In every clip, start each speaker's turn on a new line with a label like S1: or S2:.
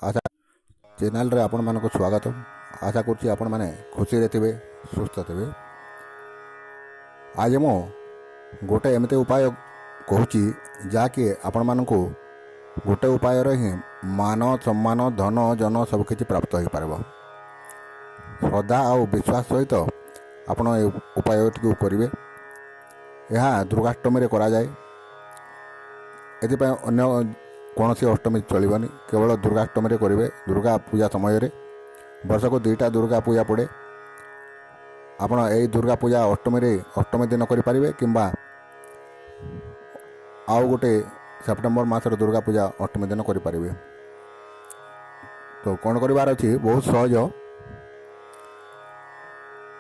S1: आशा channel रे आपण मानको स्वागत। आशा करछि आपण माने खुशी रे थिबे, सुस्थ थिबे। आज मो गोटे एमते उपाय कहूछि जाकि आपण मानको गोटे उपाय रे ही मान सम्मान धन जन सब किछि प्राप्त हो पारबो। श्रद्धा और विश्वास सहित आपण ए उपाय टिकु करिवे। यह दुर्गाष्टमी रे करा जाए। एथिपाई अन्य कौन सी अष्टमी चलनी, केवल दुर्गाष्टमी करेंगे। दुर्गा पूजा समय वर्ष को 2टा दुर्गा पूजा पड़े। आपण यही दुर्गा पूजा अष्टमी दिन करें कि आउ गोटे सेप्टेम्बर मासर दुर्गा पूजा अष्टमी दिन करें। तो कौन करार अच्छी, बहुत सहज।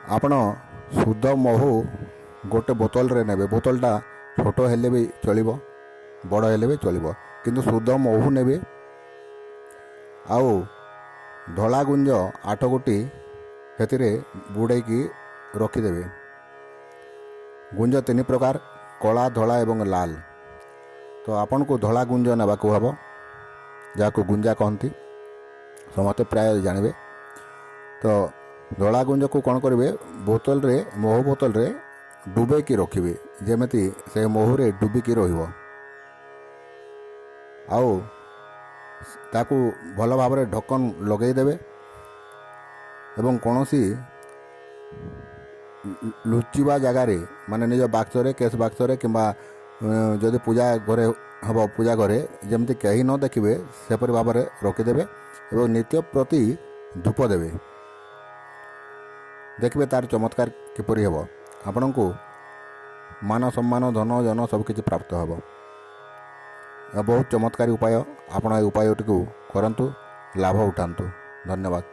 S1: आपण शुद्ध महू गोटे बोतल रे नेबे। बोतलटा छोट हेले भी चलिबो, बड़ हेले भी चलिबो, किंतु शुद्ध महू नेबे। आउ धला गुंज 8 गोटी हेतिरे बुड़ेकी रखिदेवे। गुंज 3 प्रकार, कला, धला एवं लाल। तो आपन को धला गुंज नेबाकू हबो, जाको गुंजा कहती, समस्ते प्राय जानवे। तो धला गुंज को कौन करेंगे, बोतल रे, महू बोतल रे डुबेकी रखिए, जेमती से महू रे डुबिकी रहिबो। आउ ताकू भल भाव में ढक्कन लगेदेवे एवं कौन सी लुचिबा जगार माने निज बाक्सरे, केस बाक्सरे किंबा जदि पूजा घरे हम, पूजा घरे जमती कहीं न देखिए सेपरी भाव में रखिदेवे एवं नित्य प्रति धूप देवे। देखिए तार चमत्कार किपरि हेबो। आपण को मान सम्मान धन जन सब किछि प्राप्त हेबो। बहुत चमत्कारी उपाय। आपण ए उपायटी को करंतु, लाभ उठांतु। धन्यवाद।